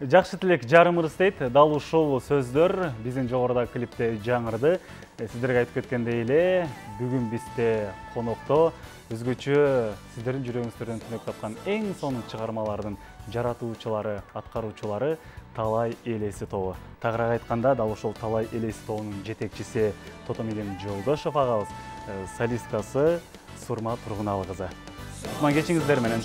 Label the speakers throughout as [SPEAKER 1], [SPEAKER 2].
[SPEAKER 1] Жакшы тилек жарым ырыс дейт. Дал ушул сөздөр биздин жогоруда клипте жаңырды. Сиздерге айтып кеткендей эле, бүгүн бизде конокто өзгөчө сиздердин жүрөгүңүздөрдөн түнөк тапкан эң сонун чыгармалардын жаратуучулары, аткаруучулары Талай элеси тобу. Тагыраак айтканда, дал ушул Талай элеси тобунун жетекчиси Тотомидин Жолдошов агабыз, солисткасы Сурма Тургуналы кызы. Кутман кечиңиздер менен.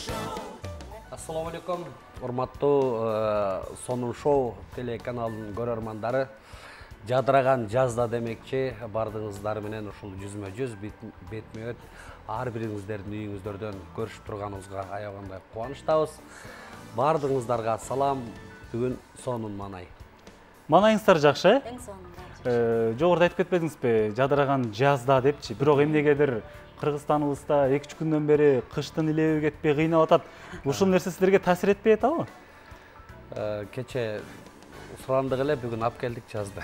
[SPEAKER 2] Ассаламу алейкум, урматтуу сонун шоу телеканалынын көрөрмандары. Жадыраган жазда демекчи, бардыңыздар менен ушул жүзмө-жүз бетме-бет ар бириңиздердин үйүңүздөрдөн көрүшүп турганыбызга аябагандай кубанычтабыз. Бардыңыздарга салам. Бүгүн сонун манай.
[SPEAKER 1] Манайыңыздар жакшы?
[SPEAKER 3] Эң сонун.
[SPEAKER 1] Жогоруда айтып кетпедиңизби, жадыраган жазда депчи. Бирок эмнегедир Кыргызстаныбызда 2-3 күндөн бери кыштын илеби кетпей кыйнап атат. Ушул нерсе сиздерге таасир этпей атабы?
[SPEAKER 2] Кече сурандык эле, бүгүн алып келдик жазды.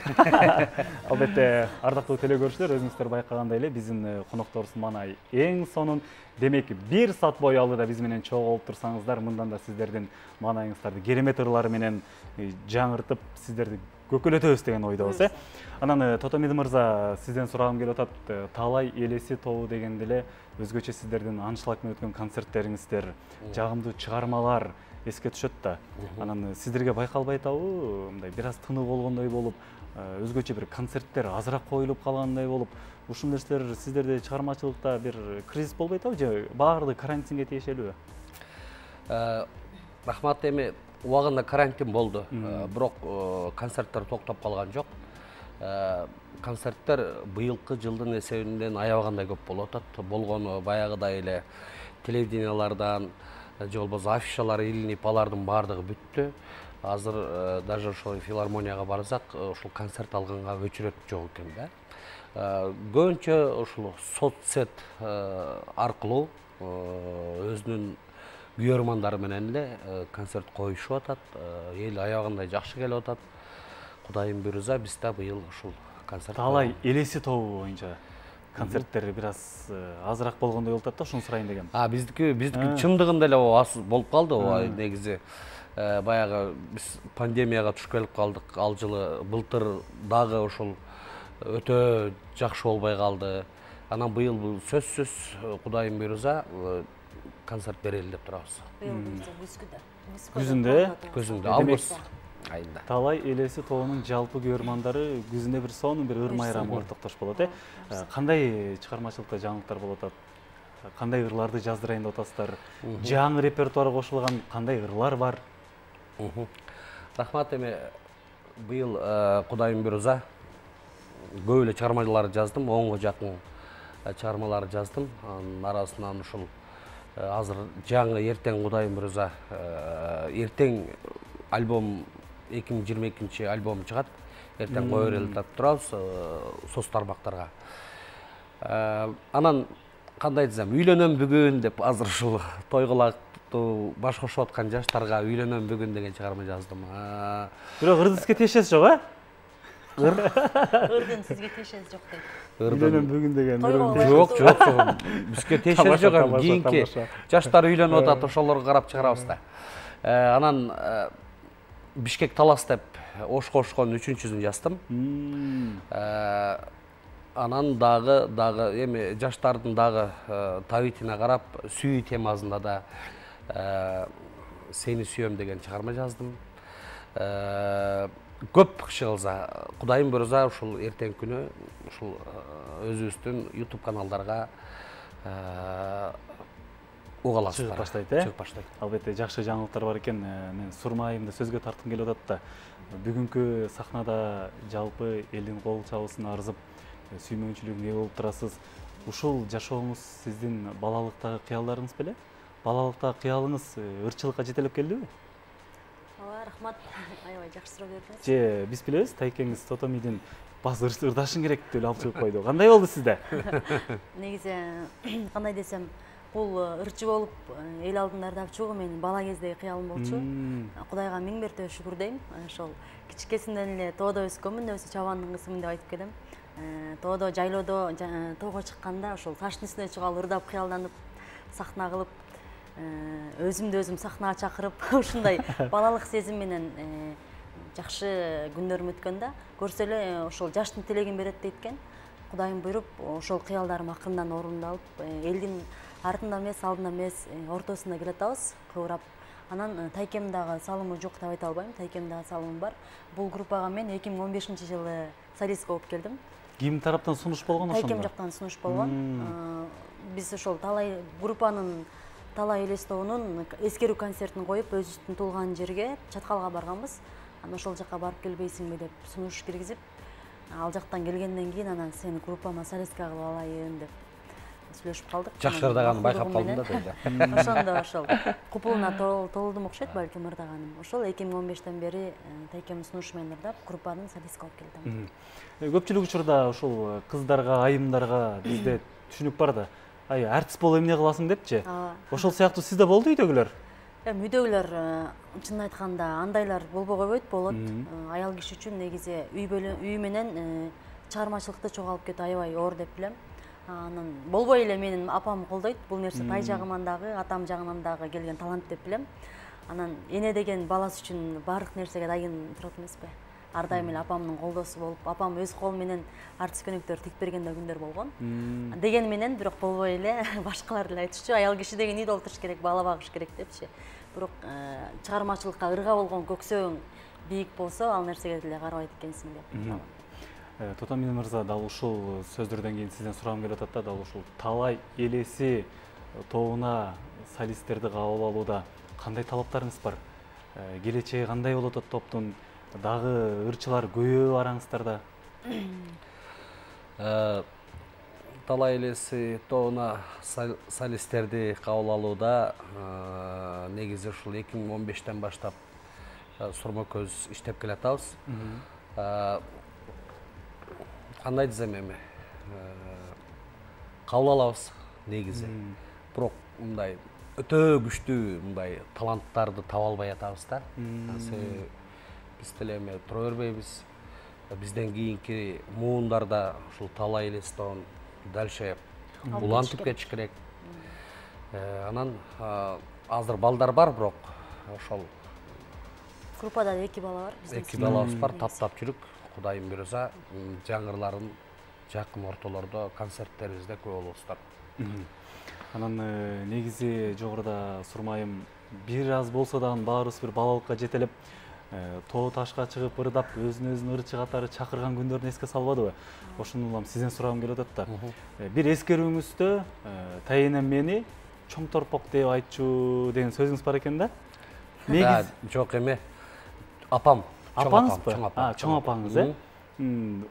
[SPEAKER 1] Албетте, ардактуу телекөрүүчүлөр, өзүңүздөр байкагандай эле биздин конокторубуз манай эң сонун. Демек, 1 саат бою алдыда биз менен чогулуп турсаңыздар, мындан да сиздердин манайыңыздарды керемет ырлары менен жаңыртып, сиздерди көкөлөтөбүз деген ойдобуз. Анан Тотомид мырза, сизден сурагым келип атат. Талай элеси тобу дегенде эле өзгөчө сиздердин аншлагмен өткөн концерттериңиздер, жагымдуу чыгармалар эске түшөт да. Анан сиздерге байкалбай атабы, мындай бир аз тынык болгондой болуп, өзгөчө бир концерттер азыраак коюлуп калгандай болуп, ушул нерселер сиздерде чыгармачылыкта бир кризис болбой атабы же баардыгы карантинге тиешелүүбү?
[SPEAKER 2] Рахмат, эми убагында карантин болду, бирок концерттер токтоп калган жок. Концерттер быйылкы жылдын эсебинен аябагандай көп болуп атат. Болгону баягыдай эле телевидениялардан же болбосо афишалар илинип, алардын баардыгы бүттү. Азыр даже ошол филармонияга барсак, ушул концерт алганга өчүрөт жок экен да. Көбүнчө ушул соцсет аркылуу өзүнүн күйөрмандары менен эле концерт коюшуп атат. Эл аябагандай жакшы келип атат. Кудайым буйрса, биз да быйыл ушул концерт.
[SPEAKER 1] Талай элеси тобу боюнча концерттер бир аз азыраак болгондой болуп атат да, ушуну сурайын дегем.
[SPEAKER 2] Биздики чындыгында эле болуп калды. Негизи баягы биз пандемияга түшүп келип калдык. Ал жылы былтыр дагы ушул өтө жакшы болбой калды. Анан быйыл бул сөзсүз Кудайым буйрса концерт берели деп турабыз. Күзүндө, август айында.
[SPEAKER 1] Талай элеси тобунун жалпы көрөрмандары күзүндө бир сонун бир ыр-майрамга токтош болот. Кандай чыгармачылыкта жаңылыктар болуп атат? Кандай ырларды жаздырайын деп атасыздар? Жаңы репертуар кошулган кандай ырлар бар?
[SPEAKER 2] Рахмат, эми быйыл Кудайым буйрса көп эле чыгармалар жаздым, 10га жакын чыгармалар жаздым. Анын арасынан ушул азыр жаңы эртең Кудайым буйрса эртең альбом 2022 альбом чыгат. Эртең кое берели деп турабыз соц тармактарга. Анан кандай десем, үйлөнөм бүгүн деп азыр ушул тойгулактуу баш кошуп аткан жаштарга үйлөнөм бүгүн деген чыгарма жаздым.
[SPEAKER 1] Бирок ырдызга тиешеси жок, а?
[SPEAKER 3] Ырдын сизге тиешеси жок дейт.
[SPEAKER 1] Үйлөнөм бүгүн деген.
[SPEAKER 2] Жок. Бизге тиешеси жок. Кийинки жаштар үйлөнүп атат, ошолорго карап чыгарабыз да. Анан Бишкек талас деп Ош кошкон 3-сүн жаздым. Анан дагы эми жаштардын дагы табитине карап сүйүү темасында да Сени сүйөм деген чыгарма жаздым. Көп киши кылса, Кудайым буйрса ушул эртең күнү ушул өзүбүздүн YouTube каналдарга чыгып баштайт.
[SPEAKER 1] Албетте жакшы жаңылыктар бар экен. Мен сурмайымды сөзгө тарткым келип атат да. Бүгүнкү сахнада жалпы элдин кол чабуусуна арзып, сүймөнчүлүгүн ээ болуп турасыз. Ушул жашооңуз сиздин балалыктагы кыялдарыңыз беле? Балалыктагы кыялыңыз ырчылыкка жетелеп келдиби?
[SPEAKER 3] Ооба, рахмат. Аябай жакшы суроо бердиңиз.
[SPEAKER 1] Же биз билебиз, Тайкеңиз Тотомидин баз ырдашың керек деп алып чыгып койду. Кандай болду сизде?
[SPEAKER 3] Негизи кандай десем, бул ырчы болуп эл алдына ырдап чыгуу менин бала кездеги кыялым болчу. Кудайга миң мертебе шүгүр дейм. Ошол кичикесинден эле тоодо өскөнмүн, өзү чабандын кызымын деп айтып келем. Тоодо, жайлоодо тоого чыкканда ошол таштын үстүнө чыгып алып ырдап кыялданып, сахна кылып өзүмдү өзүм сахнага чакырып ушундай балалык сезим менен жакшы күндөр өткөндө көрсө эле ошол жаштын тилегин берет дейт экен. Кудайым буйруп, ошол кыялдарым акырындан орундалып, элдин артында эмес, алдында эмес, ортосунда келатабыз, кыбырап. Анан Тайкемдагы салымы жок деп айта албайм, Тайкемдагы салымы бар. Бул группага мен 2015-жылы солист болуп келдим.
[SPEAKER 1] Ким тараптан сунуш болгон ошондо?
[SPEAKER 3] Тайкем жактан сунуш болгон. Биз ошол талай группанын талай элестөөнүн эскерүү концертин коюп, өзүбүздүн туулган жерге, Чаткалга барганбыз. Анан ошол жака барып келбейсиңби деп сунуш киргизип, ал жактан келгенден кийин анан сени группама солистка кылып алайын деп сүйлөшүп калдык.
[SPEAKER 2] Жакшы ырдаган байкап калдым да деди.
[SPEAKER 3] Ошондо ошол купулуна толдум окшойт балким ырдаганым. Ошол 2015-тен бери Тайкем сунушу менен ырдап, группанын солистка болуп келдим.
[SPEAKER 1] Көпчүлүк учурда ушул кыздарга, айымдарга бизде түшүнүк бар да. Ай, артист болуп эмне кыласың депчи. Ошол сыяктуу сизде болду үйдөгүлөр?
[SPEAKER 3] Үйдөгүлөр чынын айтканда андайлар болбой койбойт, болот. Аял киши үчүн негизи үй менен чыгармачылыкты чогулуп кетүү аябай оор деп билем. Анан болбой эле менин апам колдойт. Бул нерсе тай жагыман дагы, атам жагынан дагы келген талант деп билем. Анан эне деген баласы үчүн баардык нерсеге дайын турат эмеспи? Ар дайым эле апамдын колдосу болуп, апам өз колу менен артист көнөктөр тигип берген да күндөр болгон. Деген менен бирок болбой эле башкалар деле айтышчу, аял киши деген үйдө олтуруш керек, бала багыш керек депчи. Бирок чыгармачылыкка ырга болгон көксөгүң бийик болсо, ал нерсеге деле карабайт экенсиң деп.
[SPEAKER 1] Тотамин мырза, дал ушул сөздөрдөн кийин сизден сурагым келип атат да, дал ушул талай элеси тобуна солисттерди кабыл алууда кандай талаптарыңыз бар? Келечеги кандай болот топтун? Дагы ырчылар көбөйүп бараңыздар да.
[SPEAKER 2] Талай элеси тобуна солисттерди кабыл алууда негизи ушул 2015-тен баштап сурма көз иштеп келатабыз. Кандай десем эми кабыл алабыз негизи. Бирок мындай өтө күчтүү мындай таланттарды таба албай атабыз да. Биз деле эми тура бербейбиз. Бизден кийинки муундарда ушул талай элестон дальше улантып кетиш керек. Анан азыр балдар бар, бирок ошол
[SPEAKER 3] группада 2 бала бар.
[SPEAKER 2] 2 балабыз бар, таптап жүрүк. Кудайым буйруса, жаңырларын жакын ортолордо концерттерибизде көп болобуздар.
[SPEAKER 1] Анан негизи жогоруда сурмайым, бир аз болсо дагы баарыбыз бир балалыкка жетелеп, тоо ташка чыгып ырдап, өзүн ырчы катары чакырган күндөрүн эске салбадыбы? Ошону улам сизден сурагым келип атат да. Бир эскерүүңүздө тайенем мени чоң торпок деп айтчу деген сөзүңүз бар экен да?
[SPEAKER 2] Негиз жок эме. Апам.
[SPEAKER 1] Апаңызбы? Чоң апаңыз,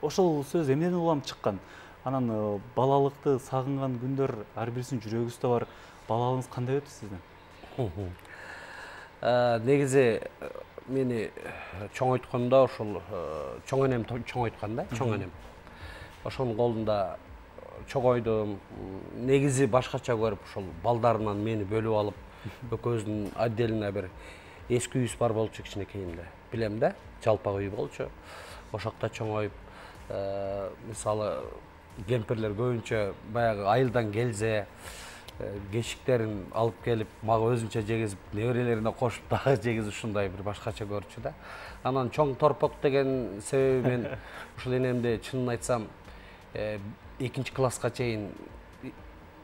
[SPEAKER 1] Ошол сөз эмнеден улам чыккан? Анан балалыкты сагынган күндөр ар бирисинин жүрөгүбүздө бар. Балалыгыңыз кандай өттү сиздин?
[SPEAKER 2] Негизи мени чоң айтканда ошол чоң энем чоң айткан да, чоң энем. Ошонун колунда чогойдум. Негизи башкача көрүп ошол балдарынан мени бөлүп алып, экөөбүздүн отдельно бир эски үйүбүз бар болчу кичинекейинде. Билем да, жалпак үй болчу. Ошокто чоңоюп, мисалы кемпирлер көбүнчө баягы айылдан келсе, кешиктерин алып келип, мага өзүнчө жегизип, неберелерине кошуп дагы жегизип ушундай бир башкача көрчү да. Анан чоң торпок деген себеби мен ушул энемди чынын айтсам 2 класска чейин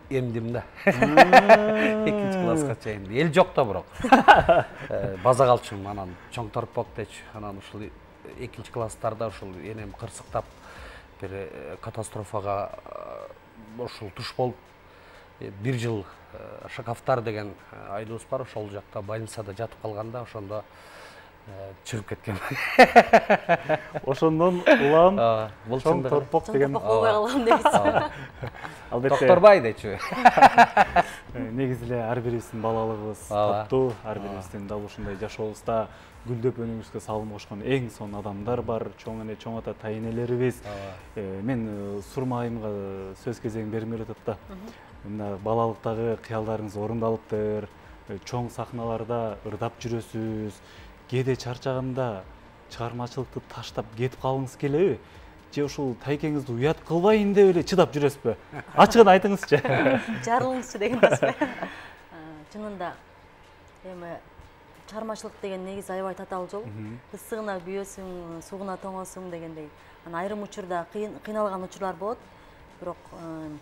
[SPEAKER 2] эмдим да. 2 класска чейин. Эл жок да бирок. База калчым, анан чоң торпок дечи. Анан ушул 2 класстарда ушул энем кырсыктап бир катастрофага ушул туш болуп 1 жыл Шакафтар деген айылыбыз бар, ошол жакта больницада жатып калганда, ошондо чыгып кеткен.
[SPEAKER 1] Ошондон улам чоң торпок деген
[SPEAKER 3] болбой калган дейсиз.
[SPEAKER 1] Албетте.
[SPEAKER 2] Докторбай дечи.
[SPEAKER 1] Негизи эле ар бирибиздин балалыгыбыз таптуу, ар бирибиздин дал ушундай жашообузда гүлдөп өнүгүүбүзгө салым кошкон эң сонун адамдар бар, чоң эне, чоң ата, тайенелерибиз. Мен сурмайымга сөз кезегин бергим келип атат да. Мына балалыктагы кыялдарыңыз орундалыптыр, чоң сахналарда ырдап жүрөсүз. Кээде чарчаганда чыгармачылыкты таштап кетип калгыңыз келеби? Же ушул тайкеңизди уят кылбайын деп эле чыдап жүрөсүзбү? Ачыгын айтыңызчы.
[SPEAKER 3] Жарылыңызчы деген эмеспи? чынында эми чыгармачылык деген негизи аябай татаал жол. Ысыгына күйөсүң, сугуна тоңосуң дегендей. Анан айрым учурда кыйналган учурлар болот. Бирок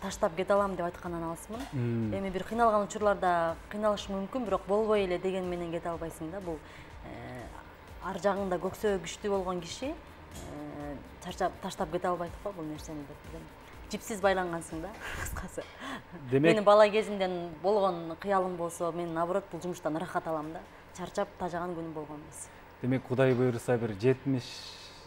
[SPEAKER 3] таштап кете алам деп айткандан алысмын. Эми бир кыйналган учурларда кыйналыш мүмкүн, бирок болбой эле деген менен кете албайсың да. Бул ар жагыңда көксөгү күчтүү болгон киши чарчап таштап кете албайт го бул нерсени деп билем. Жипсиз байлангансың да, кыскасы. Менин бала кезимден болгон кыялым болсо, мен наоборот бул жумуштан ырахат алам да. Чарчап тажаган күнүм болгон эмес.
[SPEAKER 1] Демек, Кудай буйруса бир 70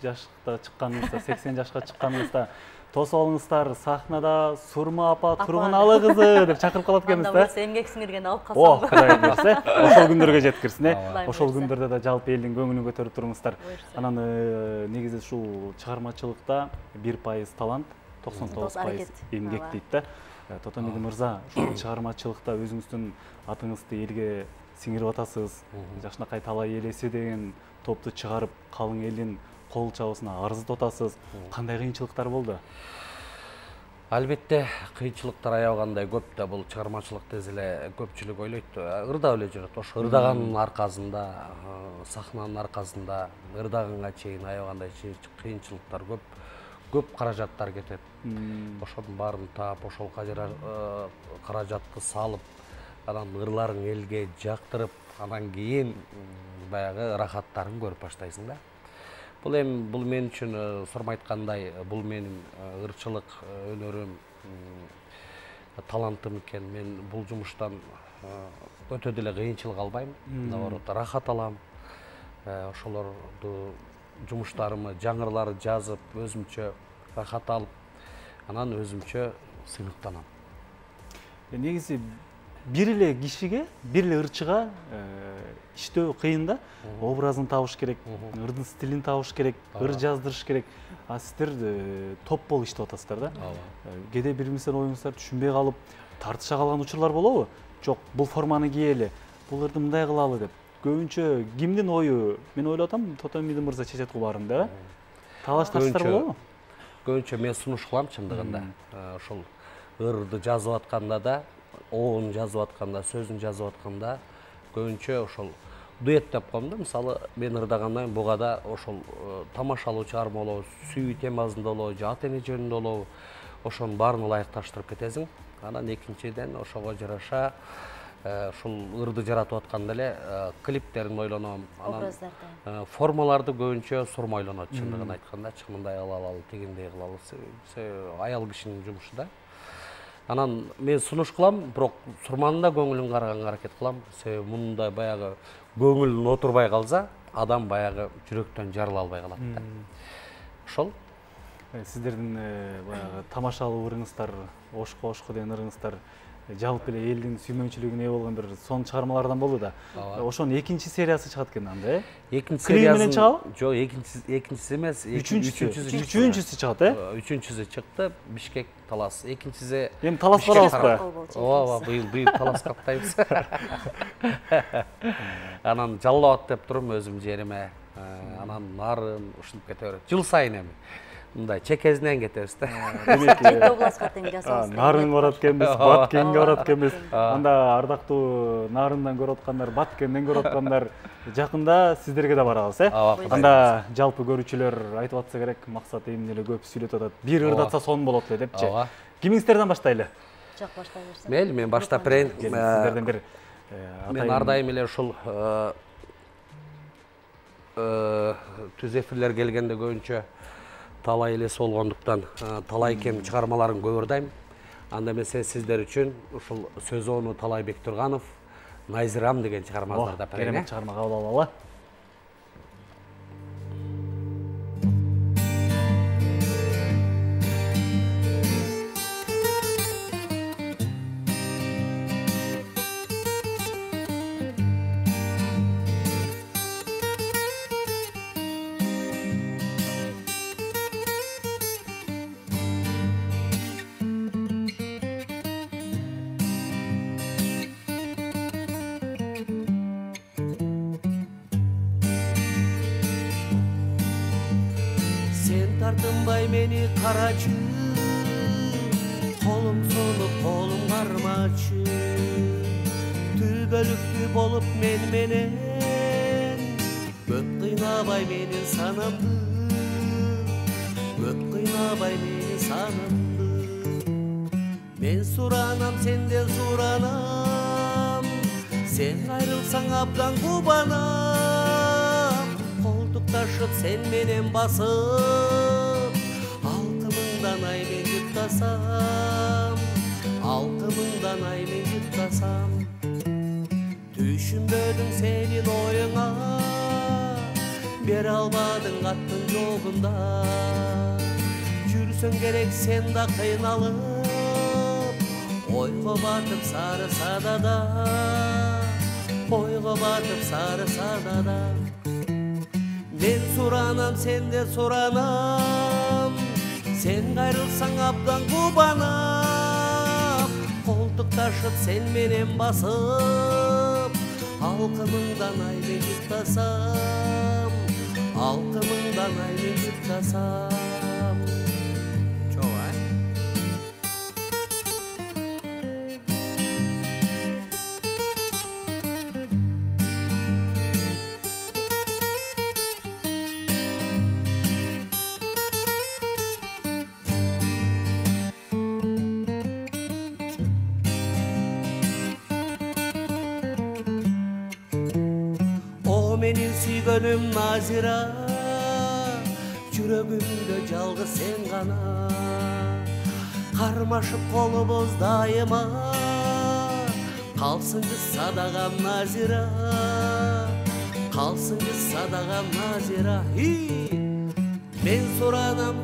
[SPEAKER 1] жашта чыкканыңызда, 80 жашка чыкканыңызда тосуп алыңыздар, сахнада Сурма апа Тургуналы кызы деп чакырып калат экенбиз да.
[SPEAKER 3] Анда болсо эмгек сиңирген алып калсам.
[SPEAKER 1] Кудай буйруса, ошол күндөргө жеткирсин, ошол күндөрдө да жалпы элдин көңүлүн көтөрүп туруңуздар. Анан негизи ушул чыгармачылыкта 1% талант, 99% эмгек дейт да. Тотомиди мырза, ушул чыгармачылыкта өзүңүздүн атыңызды элге сиңирип атасыз. Жакшынакай талай элеси деген топту чыгарып, калың элдин кол чабысына арзытып атасыз. Кандай кыйынчылыктар болду?
[SPEAKER 2] Албетте, кыйынчылыктар аябагандай көп да, бул чыгармачылык тез эле көпчүлүк ойлойт, ырдап эле жүрөт. Ошо ырдаганын аркасында, сахнанын аркасында ырдаганга чейин аябагандай кыйынчылыктар көп. Көп каражаттар кетет. Ошонун баарын таап, ошол каражатты салып, анан ырларың элге жактырып, анан кийин баягы рахаттарын көрүп баштайсың да. Бул мен үчүн Сурма айткандай, бул менин ырчылык өнөрүм, талантым экен. Мен бул жумуштан өтө деле кыйынчылык албайм. Наоборот, рахат алам. Ошолорду жумуштарымы, жаңырларды жазып, өзүмчө рахат алып, анан өзүмчө сыйныктанам.
[SPEAKER 1] Негизи бир эле кишиге, бир эле ырчыга иштөө кыйын да. Образын табыш керек, ырдын стилин табыш керек, ыр жаздырыш керек. А сиздер топ болуп иштеп атасыздар да. Кээде биримизден оюңуздар түшүнбөй калып, тартыша калган учурлар болобу? Жок, бул форманы кийели, бул ырды мындай кылалы деп. Көбүнчө кимдин ою? Мен ойлоп атам, Тотомиди мырза чечет кубарын да. Талаш тартыштар болобу?
[SPEAKER 2] Көбүнчө мен сунуш кылам чындыгында. Ошол ырды жазып атканда да, оон жазып атканда, сөзүн жазып атканда көбүнчө ошол дуэт деп коем да. Мисалы, мен ырдагандан кийин буга да ошол тамашалуу чыгарма болобу, сүйүү темасында болобу, же ата эне жөнүндө болобу, ошонун баарын ылайыкташтырып кетесиң. Анан экинчиден ошого жараша ушул ырды жаратып атканда эле клиптерин ойлоном. Анан формаларды көбүнчө Сурма ойлонот, чындыгын айтканда, мындай кылалы, тигиндей кылалы. Аял кишинин жумушу да. Анан мен сунуш кылам, бирок Сурманын да көңүлүн караганга аракет кылам. Себеби мундай баягы көңүлүн отурбай калса, адам баягы жүрөктөн жарыла албай калат да. Ошол.
[SPEAKER 1] Сиздердин баягы тамашалуу ырыңыздар, ошко деген ырыңыздар жалпы эле элдин сүймөнчүлүгүнө ээ болгон бир сонун чыгармалардан болду да. Ошонун экинчи сериясы чыгат экен анда,
[SPEAKER 2] Экинчи
[SPEAKER 1] сериясы менен чыгабы?
[SPEAKER 2] Жок, экинчиси эмес,
[SPEAKER 1] үчүнчүсү чыгат,
[SPEAKER 2] Үчүнчүсү чыкты, Бишкек талас. Экинчиси
[SPEAKER 1] эми талас барабызбы?
[SPEAKER 2] Ооба, быйыл талас каптайбыз. Анан жаллап деп турум өзүм жериме. Анан нарын ушинтип кете берет. Жыл сайын эми. Мындай чекезинен кетебиз да.
[SPEAKER 1] Демек,
[SPEAKER 3] Жети областка тең жасабыз.
[SPEAKER 1] Нарын барат экенбиз, Баткенге барат экенбиз. Анда ардактуу Нарындан көрүп аткандар, Баткенден көрүп аткандар, жакында сиздерге да барабыз, Анда жалпы көрүүчүлөр айтып атса керек, максат эмне эле көп сүйлөтүп атат. Бир ырдатса сонун болот эле депчи. Кимиңиздерден баштайлы?
[SPEAKER 3] Жок, баштай берсем.
[SPEAKER 2] Мейли, мен баштап берейин.
[SPEAKER 1] Сиздерден бир
[SPEAKER 2] мен ар дайым эле ушул түз эфирлер келгенде көбүнчө талай элеси болгондуктан талай кем чыгармаларын көп ырдайм. Анда эмесе сиздер үчүн ушул сөз ону Талайбек Турганов, Найзырам деген чыгармаларды ырдап берейин.
[SPEAKER 1] Керемет чыгарма кабыл алалы.
[SPEAKER 2] Тартынбай мени карачы, колум солуп колум кармачы. Түбөлүктүү болуп мен менен көт кыйнабай менин санамды, көт кыйнабай менин санамды. Мен суранам, сенден суранам, сен айрылсаң абдан кубанам. Колтукташып сен менен басып, 6000 ай мен жыттасам, 6000 ай мен жыттасам. Түшүнбөдүң сенин оюңа, бере албадың аттын жолунда. Жүрсөң керек сен да кыйналып, ойго батып сары садада, ойго батып сары садада. Мен суранам, сенден суранам, сен кайрылсаң абдан кубанам. Колтукташып сен менен басып, 6000 ай мен жыттасам, 6000 ай мен жыттасам. Чоң ай. Менин сүйгөнүм Назира, жүрөгүмдө жалгыз сен гана. Кармашып колубуз дайыма, калсынчы садагам Назира, калсынчы садагам Назира. Мен суранам,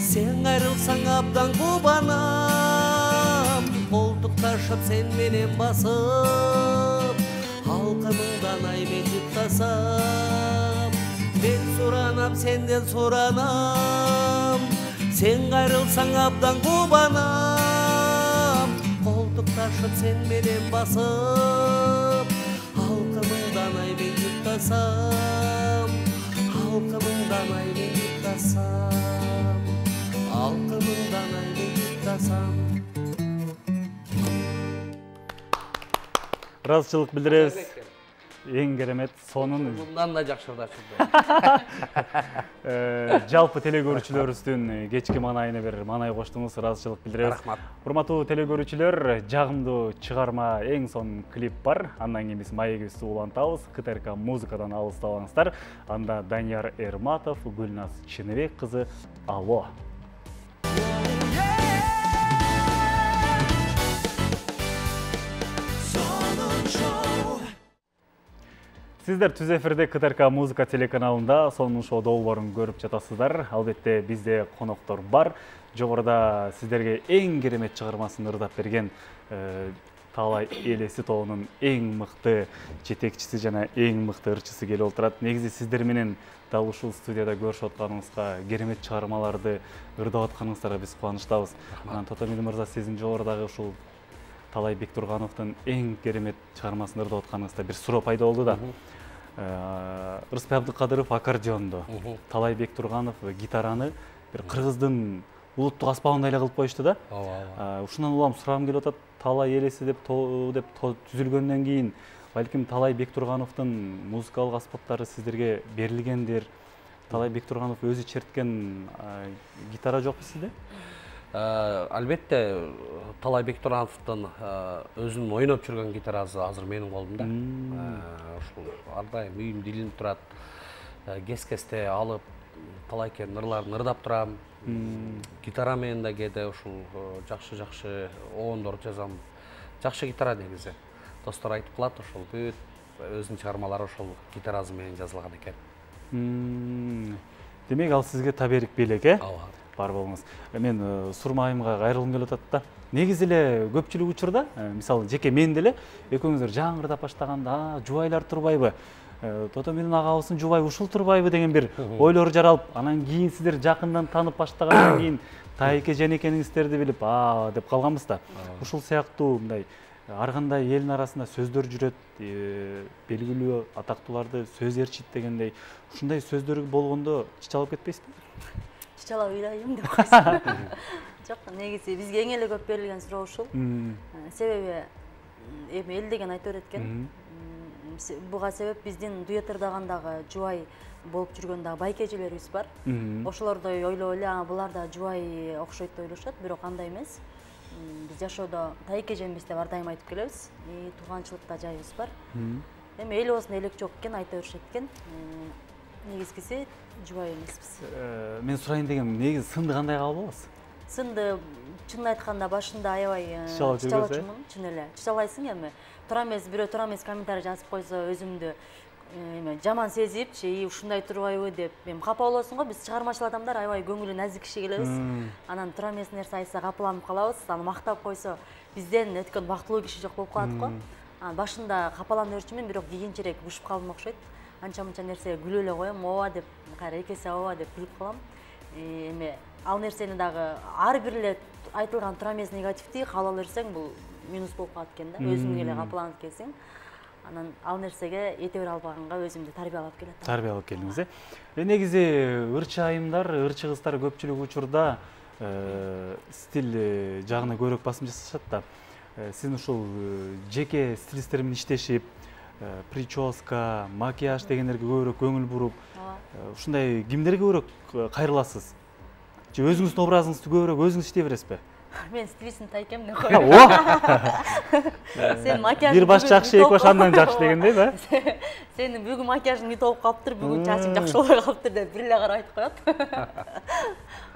[SPEAKER 2] сен айрылсаң абдан кубанам. Колтукташып сен менен басып, 6000 ай мен жыттасам. Мен суранам, сенден суранам, сен кайрылсаң абдан кубанам. Колтукташып сен менен басып, 6000 ай мен жыттасам, 6000 ай мен жыттасам, 6000 ай мен жыттасам.
[SPEAKER 1] Ыраазычылык билдиребиз. Эң керемет, сонун.
[SPEAKER 2] Мындан да жакшырда чыкты.
[SPEAKER 1] Жалпы телекөрүүчүлөрүбүздүн кечки манайына бир манай коштуңуз, ыраазычылык билдиребиз.
[SPEAKER 2] Рахмат.
[SPEAKER 1] Урматтуу телекөрүүчүлөр, жагымдуу чыгарма, эң сонун клип бар. Андан кийин биз маегибизди улантабыз. КТРК музыкадан алыстабаңыздар. Анда Данияр Эрматов, Гүлназ Чыныбек кызы Алло. Сиздер түз эфирде КТРК музыка телеканалында сонун шоу долбоорун көрүп жатасыздар. Албетте бизде коноктор бар. Жогоруда сиздерге эң керемет чыгармасын ырдап берген Талай элеси тобунун эң мыкты жетекчиси жана эң мыкты ырчысы келип отурат. Негизи сиздер менен дал ушул студияда көрүшүп атканыбызга, керемет чыгармаларды ырдап атканыңыздарга биз кубанычтабыз. Анан Тотомил мырза, сиздин жогорудагы ушул Талай Бектургановдун эң керемет чыгармасын ырдап атканыңызда бир суроо пайда болду да. Рыспай Абдыкадыров аккордеонду, Талай Бектурганов гитараны бир кыргыздын улуттук аспабындай эле кылып коюшту да. Ушундан улам сурагым келип атат, Талай элеси деп түзүлгөндөн кийин балким Талай Бектургановдун музыкалык аспаптары сиздерге берилгендир. Талай Бектурганов өзү черткен гитара жокпу сизде?
[SPEAKER 2] Албетте Талай Бектургановдун өзүнүн ойноп жүргөн гитарасы азыр менин колумда. Ушул ар дайым үйүмдө илинип турат. Кес-кесте алып талайкен ырларын ырдап турам. Гитара менен да кээде ушул жакшы оондор жазам. Жакшы гитара негизи. Достор айтып калат, ушул бүт өзүнүн чыгармалары ушул гитарасы менен жазылган экен.
[SPEAKER 1] Демек ал сизге таберик белек, э?
[SPEAKER 2] Ооба.
[SPEAKER 1] Бар болуңуз. Мен сурмайымга кайрылгым келип атат да. Негизи эле көпчүлүк учурда, мисалы жеке мен деле экөөңүздөр жаңырдап баштаганда, жубайлар турбайбы? Тотомилдин агабыздын жубай ушул турбайбы деген бир ойлор жаралып, анан кийин сиздер жакындан танып баштагандан кийин Тайке жен экениңиздерди билип, деп калганбыз да. Ушул сыяктуу мындай ар кандай элдин арасында сөздөр жүрөт, белгилүү атактууларды сөз ээрчит дегендей, ушундай сөздөр болгондо чычалып кетпейсизби?
[SPEAKER 3] чычалап ыйлайбы деп койсун. Жок, негизи бизге эң эле көп берилген суроо ушул. Себеби эми эл деген айтып берет экен. Буга себеп биздин дуятырдагандагы жубай болуп жүргөн дагы байке эжелерибиз бар. Ошолордой ойлоп эле, булар да жубай окшойт деп ойлошот, бирок андай эмес. Биз жашоодо тайке эжемиз деп ар дайым айтып келебиз. Тууганчылыкта жайыбыз бар. Эми эл оозунда элек жок экен, айта беришет экен. Негизгиси жубай эмеспиз.
[SPEAKER 1] Мен сурайын дегем, негизи сынды кандай кабыл аласыз?
[SPEAKER 3] Сынды чынын айтканда башында аябай чычалачумун, чын эле. Чычалайсың эми. Туура эмес, бирөө туура эмес комментарий жазып койсо өзүмдү эме жаман сезипчи, ушундай турбайбы деп эми капа болосуң го. Биз чыгармачыл адамдар аябай көңүлү назик киши келебиз. Анан туура эмес нерсе айтса капаланып калабыз, аны мактап койсо бизден өткөн бактылуу киши жок болуп калат го. Башында капаланып жүрчүмүн, бирок кийинчерээк бушуп калдым окшойт. Анча-мынча нерсеге күлүп эле коем, ооба деп, кайра экеси ооба деп күлүп калам. Эми ал нерсени дагы ар бир эле айтылган туура эмес негативди кабыл ала берсең, бул минус болуп калат экен да. Өзүң эле капаланып келсең. Анан ал нерсеге эте бере албаганга өзүмдү тарбиялап келет.
[SPEAKER 1] Тарбиялап келдиңиз, Негизи ырчы айымдар, ырчы кыздар көпчүлүк учурда стиль жагына көбүрөөк басым жасашат да. Сиз ушул жеке стилистер менен иштешип, прическа, макияж дегендерге көбүрөөк көңүл буруп, ушундай кимдерге көбүрөөк кайрыласыз? Же өзүңүздүн образыңызды көбүрөөк өзүңүз иштей бересизби?
[SPEAKER 3] Мен стилистин тайкем деп коем. Сен макияж
[SPEAKER 1] бир баш жакшы, эки баш андан жакшы дегендейби?
[SPEAKER 3] Сенин бүгүн макияжың үтүп калыптыр, бүгүн чачың жакшы болбой калыптыр деп бир эле карап айтып коет.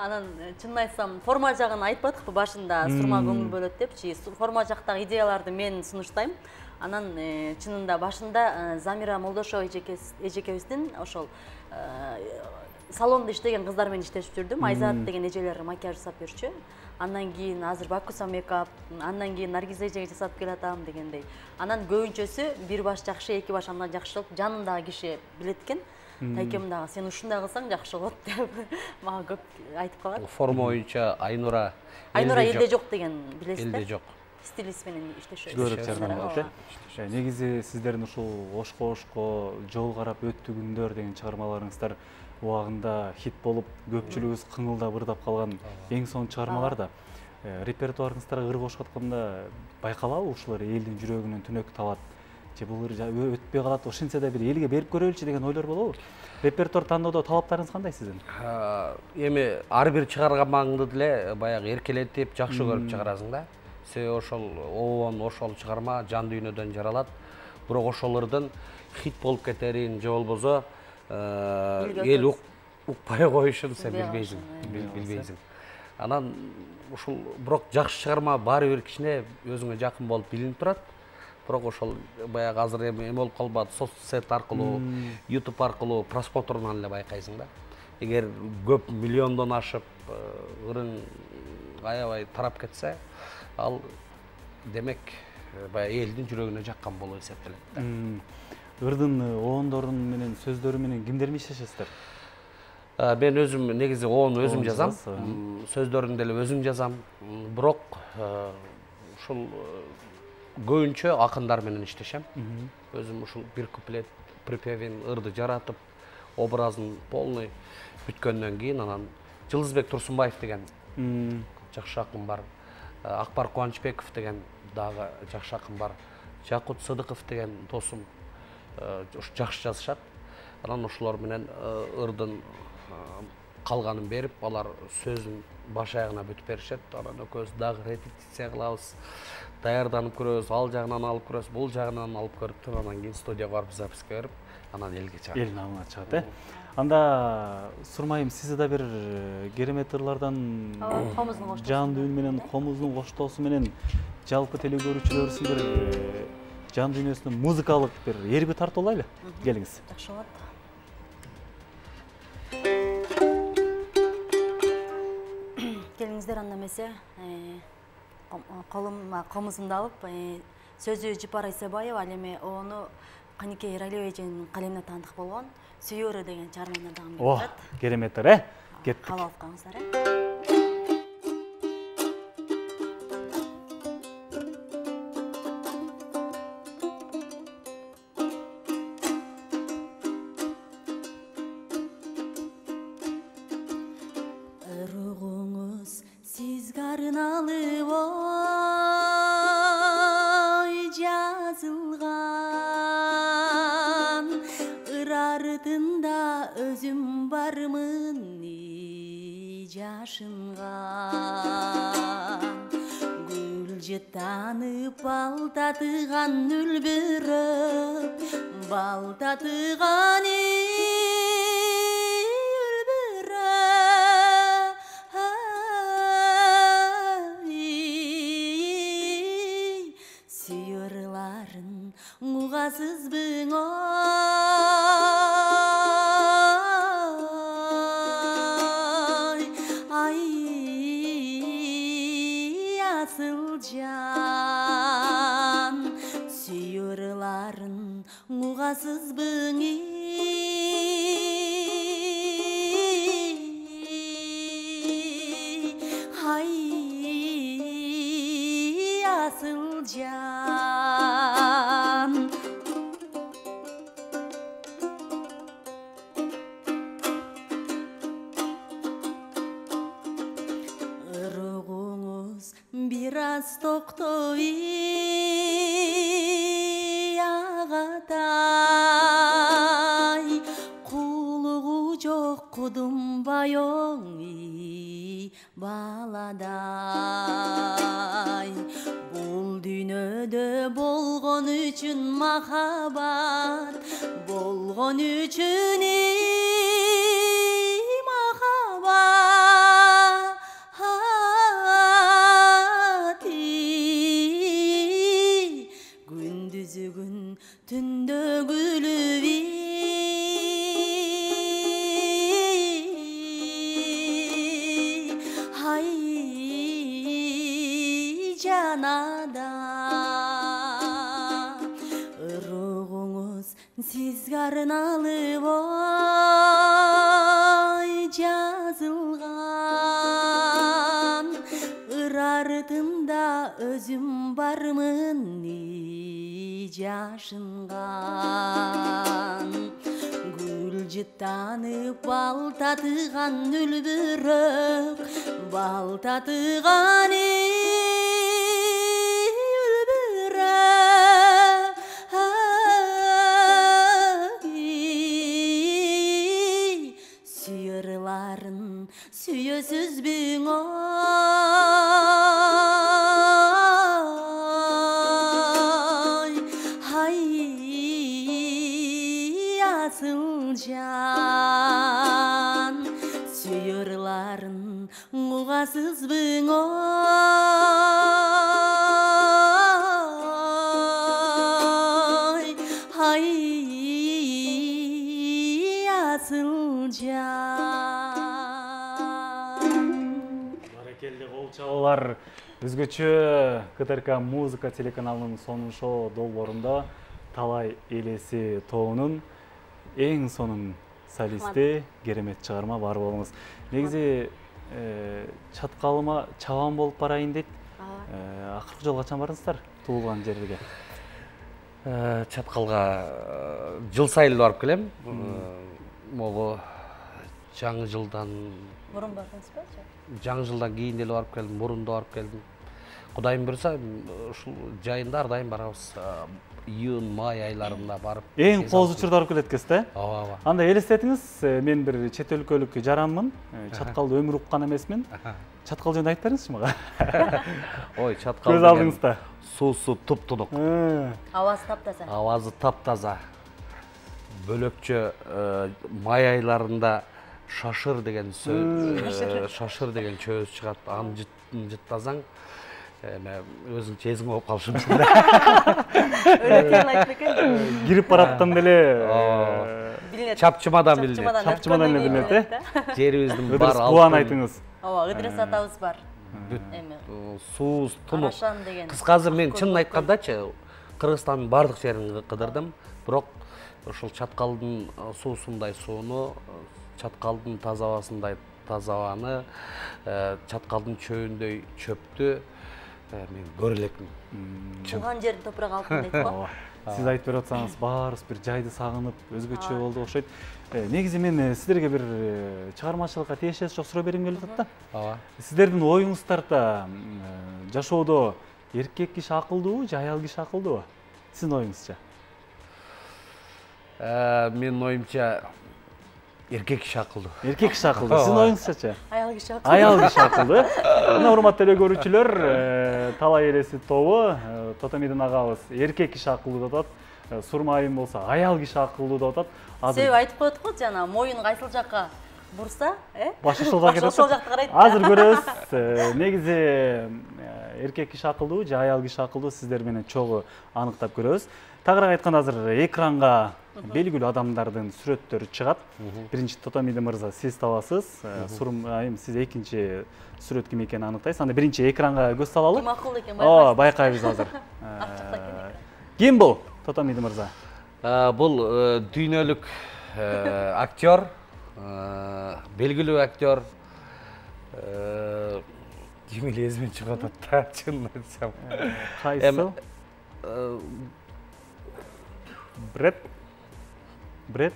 [SPEAKER 3] Анан чынын айтсам, форма жагын айтпадык башында, сурма көңүл бөлөт депчи. Форма жактагы идеяларды мен сунуштайм. Анан чынында башында Замира Молдошева эжекебиздин ошол салонда иштеген кыздар менен иштешип жүрдүм. Айзат деген эжелер макияж жасап берчү. Андан кийин азыр Бакуса мейкап, андан кийин Наргиза эжеге жасап келатам дегендей. Анан көбүнчөсү бир баш жакшы, эки баш андан жакшы болуп, жанымдагы киши билет экен. Тайкем дагы сен ушундай кылсаң жакшы болот деп мага көп айтып калат.
[SPEAKER 2] Форма боюнча Айнура
[SPEAKER 3] элде жок деген билесиздер?
[SPEAKER 2] Элде жок.
[SPEAKER 3] Стилист менен иштешөбүз.
[SPEAKER 1] Көбүрөөк жардам болот, Негизи сиздердин ушул ошко жол карап өттү күндөр деген чыгармаларыңыздар убагында хит болуп, көпчүлүгүбүз кыңылдап ырдап калган эң соңку чыгармалар да. Репертуарыңыздарга ыр кошуп атканда байкалабы ушулар элдин жүрөгүнөн түнөк табат? Же бул ыр өтпөй калат, ошентсе да бир элге берип көрөлүчү деген ойлор болобу? Репертуар тандоодо талаптарыңыз кандай сиздин?
[SPEAKER 2] Эми ар бир чыгармаңды деле баягы эркелетип, жакшы көрүп чыгарасың да. Себеби ошол обон ошол чыгарма жан дүйнөдөн жаралат. Бирок ошолордун хит болуп кетерин же болбосо эл укпай коюшун сен билбейсиң. Анан ушул бирок жакшы чыгарма баары бир кичине өзүңө жакын болуп билинип турат. Бирок ошол баягы азыр эме болуп калбады, соцсет аркылуу, YouTube аркылуу просмотрунан эле байкайсың да. Эгер көп миллиондон ашып ырың аябай тарап кетсе, ал демек баягы элдин жүрөгүнө жаккан болуп эсептелет.
[SPEAKER 1] Ырдыноондорун менен сөздөрү менен кимдер иштешесиздер?
[SPEAKER 2] Мен өзүм негизи оон өзүм жазам. Сөздөрүн деле өзүм жазам. Бирок ушул көбүнчө акындар менен иштешем. Өзүм ушул бир куплет припевин ырды жаратып, образын полный бүткөндөн кийин анан Жылдызбек Турсунбаев деген жакшы акын бар. Акбар Кубанычбеков деген дагы жакшы акын бар. Жакут Сыдыков деген досум жакшы жазышат. Анан ошолор менен ырдын калганын берип, алар сөзүн баш аягына бүтүп беришет. Анан экөөбүз дагы репетиция кылабыз, даярданып көрөбүз, ал жагынан алып көрөбүз, бул жагынан алып көрүп туруп, анан кийин студияга барып записка берип, анан элге чыгат.
[SPEAKER 1] Эл намына чыгат, Анда сурмайым, сиз да бир керемет ырлардан жан дүйнө менен, комуздун коштоосу менен жалпы теле көрүүчүлөрүбүздүн бир жан дүйнөсүнө музыкалык бир эрби тартып алайлы. Келиңиз.
[SPEAKER 3] Жакшы болот. Келиңиздер анда эмесе, комузумду алып, сөзү Жипар Айсебаева, ал эми ону Каникей Эралиева эженин калемине таандык болгон Сүйөрү деген чыгарманы дагы берет.
[SPEAKER 1] Кереметтер, кеттик.
[SPEAKER 3] Кабыл алып калыңыздар, garın alıp oy жазылған ыр артында өзüm бармын жашынған гүл жытанып бал татыған үлбіріп бал татыған Muğasızbın oy ay asıl can suyurların muğasızbın ay asıl can biraz to'xtoy Ağatay qulluğu jo'q qudum bayoň baladay bul dünöde bolgon üçün mahabat bolgon üçün Tündö gülübi hay canada ırığınız siz garın alıp oy жазылған ыр артында özüm barmın жашынған гүл жытанып бал татыған үлбіріп бал татыған үлбіріп сүйірларын сүйесізбің can suyurların muğasızbın oy hay asıl can
[SPEAKER 1] Баракелди кол чабуулар өзгөчө КТРК музыка телеканалынын сонун шоу долбоорунда Талай элеси тоонун эң сонун солисти керемет чыгарма бар болуңуз. Негизи чаткалыма чабан болуп барайын дейт. Акыркы жолу качан барыңыздар туулган жерге?
[SPEAKER 2] Чаткалга жыл сайын барып келем. Могу жаңы жылдан
[SPEAKER 3] мурун бардыңызбы?
[SPEAKER 2] жаңы жылдан кийин деле барып келдим, мурун да барып келдим. Кудайым буйрса, ушул жайында ар дайым барабыз. Июнь, май айларында барып.
[SPEAKER 1] Эң кооз учурда барып келеткенсиз да?
[SPEAKER 2] Ооба.
[SPEAKER 1] Анда элестетиңиз, мен бир чет өлкөлүк жаранмын, чаткалда өмүр уккан эмесмин. Чаткал жөнүндө айтып бериңизчи мага.
[SPEAKER 2] Ой, чаткал.
[SPEAKER 1] Көз алдыңызда.
[SPEAKER 2] Суусу туп-тунук.
[SPEAKER 3] Авазы таптаза.
[SPEAKER 2] Авазы таптаза. Бөлөкчө май айларында шашыр деген чөз чыгат. Аны жыттасаң, өзүң чезиң болуп калышым.
[SPEAKER 1] Кирип бараткан деле
[SPEAKER 2] чапчымадан билинет.
[SPEAKER 1] Чапчымадан эле билинет, э?
[SPEAKER 2] Жерибиздин бар
[SPEAKER 1] алтын. Кубан айтыңыз.
[SPEAKER 3] Ооба, ыдрыс атабыз бар.
[SPEAKER 2] Сууз, тунук. Кыскасы мен чынын айткандачы, Кыргызстандын бардык жерин кыдырдым, бирок ушул чаткалдын суусундай сууну, чаткалдын таза абасындай таза абаны, чаткалдын чөбүндөй чөптү мен көрө элекмин.
[SPEAKER 3] Тууган жердин топурагы алтын дейт го.
[SPEAKER 1] Сиз айтып берип атсаңыз, баарыбыз бир жайды сагынып, өзгөчө болду окшойт. Негизи мен сиздерге бир чыгармачылыкка тиешеси жок суроо бергим келип атат да.
[SPEAKER 2] Ооба.
[SPEAKER 1] Сиздердин оюңуздарда жашоодо эркек киши акылдуубу же аял киши акылдуубу? Сиздин оюңузча?
[SPEAKER 2] Менин оюмча эркек киши акылдуу.
[SPEAKER 1] Эркек киши акылдуу. Сиздин оюңузчачы?
[SPEAKER 3] Аял киши акылдуу.
[SPEAKER 1] Аял киши акылдуу. Мына урматтуу эле көрүүчүлөр, талай элеси тобу Тотомидин агабыз эркек киши акылдуу деп атат. Сурмайым болсо аял киши акылдуу деп атат.
[SPEAKER 3] Себеби айтып коет го, жана моюн кайсыл жакка бурса,
[SPEAKER 1] башы ошол жакка
[SPEAKER 3] ошол жакты карайт.
[SPEAKER 1] Азыр көрөбүз. Негизи эркек киши акылдуу же аял киши акылдуу сиздер менен чогуу аныктап көрөбүз. Тагыраак айтканда азыр экранга белгилүү адамдардын сүрөттөрү чыгат. Биринчи Тотомиди мырза сиз табасыз. Сурмайым сиз экинчи сүрөт ким экенин аныктайсыз. Анда биринчи экранга көз салалы.
[SPEAKER 3] Ким акылдуу экен байкайсыз.
[SPEAKER 1] Байкайбыз азыр. Ким бул Тотомиди мырза?
[SPEAKER 2] Бул дүйнөлүк актер, белгилүү актер. Ким эле эсимен чыгып атат да, чынын айтсам.
[SPEAKER 1] Кайсы? Бред
[SPEAKER 2] Питт.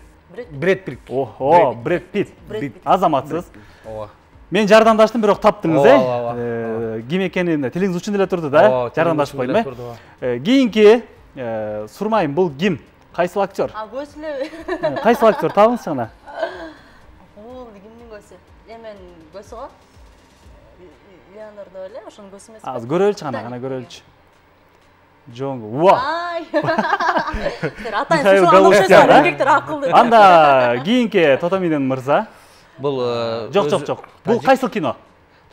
[SPEAKER 1] Бред Питт. Азаматсыз.
[SPEAKER 2] Ооба.
[SPEAKER 1] Мен жардамдаштым, бирок таптыңыз,
[SPEAKER 2] Ооба.
[SPEAKER 1] Ким экени тилиңиз учунда эле турду да? Жардамдашып койдум, Кийинки сурмайым бул ким? Кайсыл актер?
[SPEAKER 3] Көзү эле.
[SPEAKER 1] Кайсыл актер табыңызчы гана?
[SPEAKER 3] Бул кимдин көзү? Эмен көзү го? Леонардо эле, ошонун көзү эмеспи?
[SPEAKER 1] Азыр көрөлүчү гана көрөлүчү. Джон. Уа.
[SPEAKER 3] Атайын сушуган окшойсуңар, эркектер акылдуу.
[SPEAKER 1] Анда кийинки Тотомидин мырза.
[SPEAKER 2] Бул
[SPEAKER 1] Жок. Бул кайсыл кино?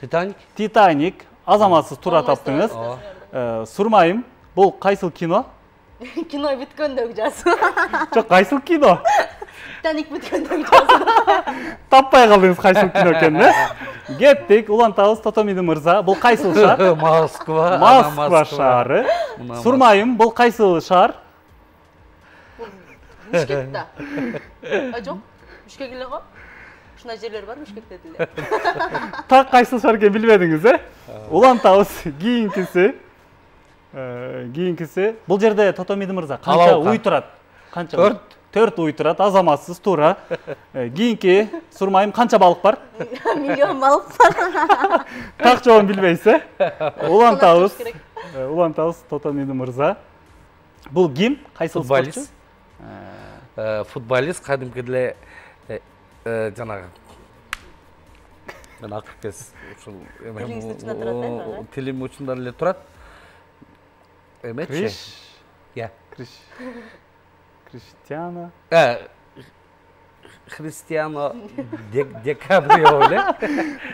[SPEAKER 2] Титаник.
[SPEAKER 1] Титаник. Азаматсыз туура таптыңыз. Сурмайым, бул кайсыл кино?
[SPEAKER 3] Кино бүткөндөгү жазуу.
[SPEAKER 1] Жок, кайсыл кино?
[SPEAKER 3] Титаник бүткөндөгү жазуу.
[SPEAKER 1] Таппай калдыңыз кайсыл кино экенин, Кеттик, улантабыз Тотомиди мырза. Бул кайсыл шаар? Москва шаары. Сурмайым, бул кайсыл шаар?
[SPEAKER 3] Бишкек да. Жок, Бишкек эле го. Ушундай жерлер бар Бишкекте деле.
[SPEAKER 1] Так кайсыл шаар экенин билбедиңиз, Улантабыз кийинкиси. Бул жерде Тотомиди мырза канча уй турат? Канча? 4 уй турат, азаматсыз туура. Кийинки сурмайым канча балык бар?
[SPEAKER 3] Миллион балык бар.
[SPEAKER 1] Так жообун билбейсиз, Улантабыз Тотомиди мырза. Бул ким? Кайсыл спортчу?
[SPEAKER 2] Футболист, кадимки деле жанагы мен акыркы кез ушул тилим учунда эле турат.
[SPEAKER 1] Криш. Криштиано.
[SPEAKER 2] Христиано Ди Каприо эле.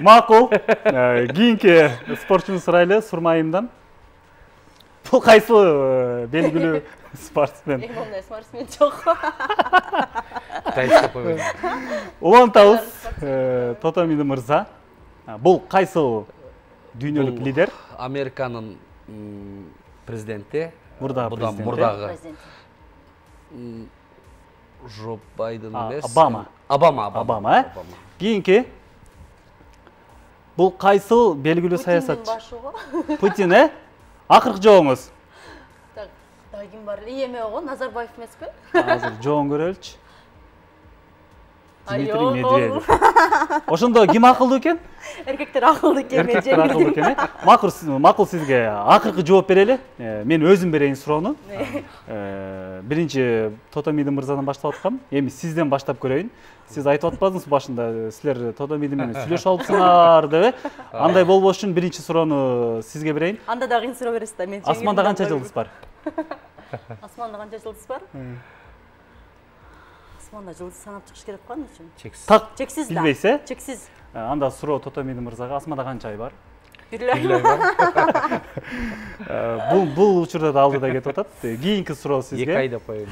[SPEAKER 1] Макул. Кийинки спортчуну сурайлы, сурмайымдан. Бул кайсыл белгилүү спортсмен?
[SPEAKER 3] Ондай спортсмен жок.
[SPEAKER 1] Улантабыз Тотомиди мырза. Бул кайсыл дүйнөлүк лидер?
[SPEAKER 2] Американын президенти.
[SPEAKER 1] Мурдагы.
[SPEAKER 2] Джо Байден эмес.
[SPEAKER 1] Обама. Кийинки бул кайсыл белгилүү саясатчы? Путин, Акыркы жообуңуз?
[SPEAKER 3] Так, ким бар эле? Эме го, Назарбаев эмеспи?
[SPEAKER 1] Азыр жообун көрөлүчү. Дмитрий Медведев. Ошондо ким акылдуу экен?
[SPEAKER 3] Эркектер акылдуу экен, мен
[SPEAKER 1] жеңилдим. Макул сизге акыркы жооп берели. Мен өзүм берейин суроону. Биринчи Тотомиди мырзадан баштап аткам. Эми сизден баштап көрөйүн. Сиз айтып атпадыңыз башында, силер Тотомиди менен сүйлөшүп алыпсыңар деп. Андай болбош үчүн биринчи суроону сизге берейин.
[SPEAKER 3] Анда да кыйын суроо бересиз да, мен жеңилдим.
[SPEAKER 1] Асманда канча жылдыз бар?
[SPEAKER 3] Асманда канча жылдыз бар? Асманда жылдыз санап чыгыш керек кан үчүн?
[SPEAKER 1] Чексиз
[SPEAKER 3] да.
[SPEAKER 1] Билбейсиз?
[SPEAKER 3] Чексиз.
[SPEAKER 1] Анда суроо Тотомиди мырзага, асманда канча ай бар?
[SPEAKER 3] Бир ай бар.
[SPEAKER 1] Бул учурда да алдыда кетип атат. Кийинки суроо сизге.
[SPEAKER 2] 2 ай деп коеюн.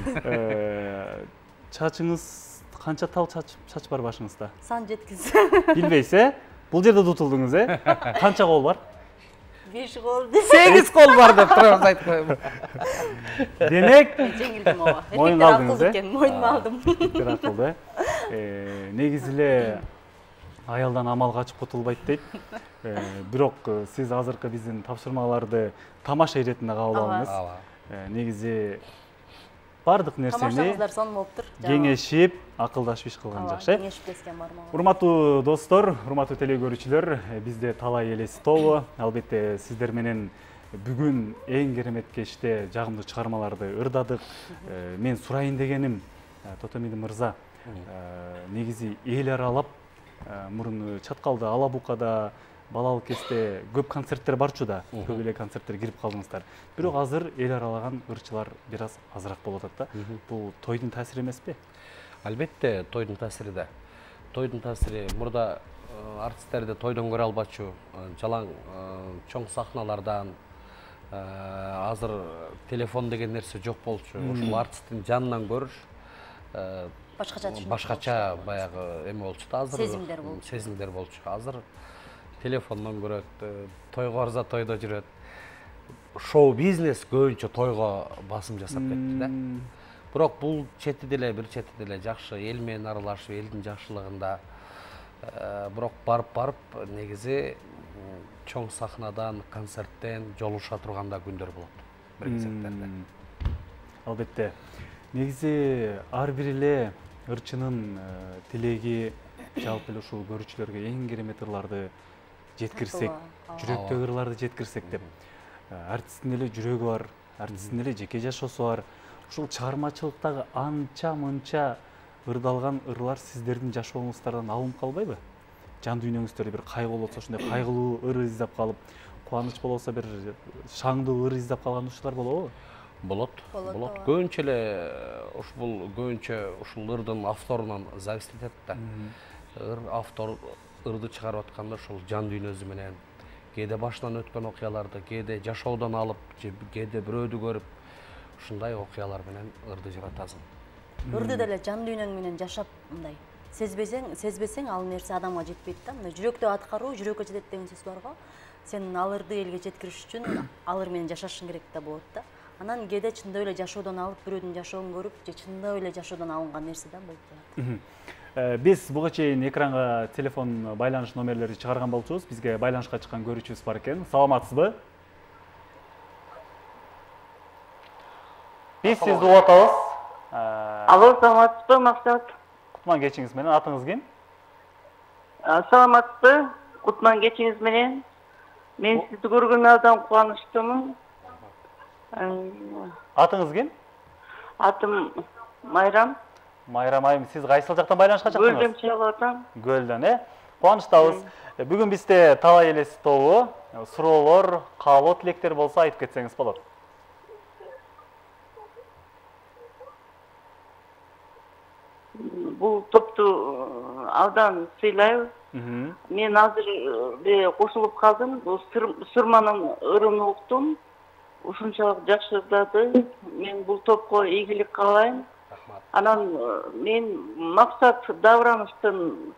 [SPEAKER 1] Чачыңыз канча тал чач бар башыңызда?
[SPEAKER 3] Сан жеткиз.
[SPEAKER 1] Билбейсиз, Бул жерде тутулдуңуз, Канча кол бар?
[SPEAKER 3] 5 кол.
[SPEAKER 2] 8 кол бар деп турабыз айтып коем.
[SPEAKER 1] Демек,
[SPEAKER 3] жеңилдим ооба.
[SPEAKER 1] Моюнга алдыңыз,
[SPEAKER 3] Моюнума алдым.
[SPEAKER 1] Эркектер акылды. Негизи эле аялдан амал качып кутулбайт дейт. Бирок сиз азыркы биздин тапшырмаларды тамаша иретинде кабыл алдыңыз. Негизи бардык нерсени
[SPEAKER 3] тамашаңыздар сонун болуптур.
[SPEAKER 1] кеңешип, акылдашып иш кылган жакшы.
[SPEAKER 3] Кеңешиптескен бармак.
[SPEAKER 1] Урматтуу достор, урматтуу телекөрүүчүлөр, бизде талай элеси тобу. Албетте сиздер менен бүгүн эң керемет кечте жагымдуу чыгармаларды ырдадык. Мен сурайын дегеним, Тотомиди мырза, негизи эл аралап мурун Чаткалда, Ала Букада, балалык кезде көп концерттер барчу да, көп эле концерттер кирип калдыңыздар. Бирок азыр эл аралаган ырчылар бир аз азыраак болуп атат да. Бул тойдун таасири эмеспи?
[SPEAKER 2] Албетте, тойдун таасири да. Тойдун таасири мурда артисттерди тойдон көрө албачу, жалаң чоң сахналардан азыр телефон деген нерсе жок болчу. Ушул артисттин жанынан көрүш башкача баягы эме болчу да, азыр сезимдер болчу. Азыр телефондон көрөт, тойго барса тойдо жүрөт. Шоу бизнес көбүнчө тойго басым жасап кетти да. Бирок бул чети деле, бир чети деле жакшы, эл менен аралашып, элдин жакшылыгында. Бирок барып негизи чоң сахнадан, концерттен жолуша турганда күндөр болот. Бир кезектерде.
[SPEAKER 1] Албетте. Негизи ар бир эле ырчынын тилеги жалпы эле ушул көрүүчүлөргө эң керемет ырларды жеткирсек, жүрөктөгү ырларды жеткирсек деп. Артисттин эле жүрөгү бар, артисттин эле жеке жашоосу бар. Ушул чыгармачылыктагы анча-мынча ырдалган ырлар сиздердин жашооңуздардан алынып калбайбы? Жан дүйнөңүздөрдө бир кайгылуу болсо, ошондой кайгылуу ыр издеп калып, кубаныч болсо бир шаңдуу ыр издеп калган учурлар болобу?
[SPEAKER 2] Болот. Көбүнчө эле ушул ырдын авторунан зависит этет да. Автор ырды чыгарып атканда ушул жан дүйнөсү менен, кээде башынан өткөн окуяларды, кээде жашоодон алып, кээде бирөөдү көрүп, ушундай окуялар менен ырды жаратасың.
[SPEAKER 3] Ырды деле жан дүйнөң менен жашап, мындай сезбесең ал нерсе адамга жетпейт да. Мына жүрөктө аткаруу жүрөккө жетет деген сөз бар го. Сен ал ырды элге жеткириш үчүн ал ыр менен жашашың керек да болот да. Анан кээде чындап эле жашоодон алып, бирөөдүн жашоон көрүп, же чындап эле жашоодон алынган нерседен болуп калат.
[SPEAKER 1] Биз буга чейин экранга телефон байланыш номерлери чыгарган болчубуз. Бизге байланышка чыккан көрүүчүбүз бар экен. Саламатсызбы? Биз сизди угуп атабыз.
[SPEAKER 4] Алло, саламатсызбы, Максат?
[SPEAKER 1] Кутман кечиңиз менен, атыңыз ким?
[SPEAKER 4] Саламатсызбы, кутман кечиңиз менен. Мен сизди көргөнүмдөн кубанычтымын.
[SPEAKER 1] Атыңыз ким?
[SPEAKER 4] Атым Майрам.
[SPEAKER 1] Майрам айым, сиз кайсыл жактан байланышка чыктыңыз?
[SPEAKER 4] Гөлдөн чыгып атам.
[SPEAKER 1] Гөлдөн, Кубанычтабыз. Бүгүн бизде талай элеси тобу, суроолор, каалоо, тилектер болсо айтып кетсеңиз болот.
[SPEAKER 4] Бул топту абдан сыйлайбыз. Мен азыр кошулуп калдым. Бул Сурманын ырын уктум. Ушунчалык жакшы ырдады. Мен бул топко ийгилик каалайм. Анан мен Максат Даврановдун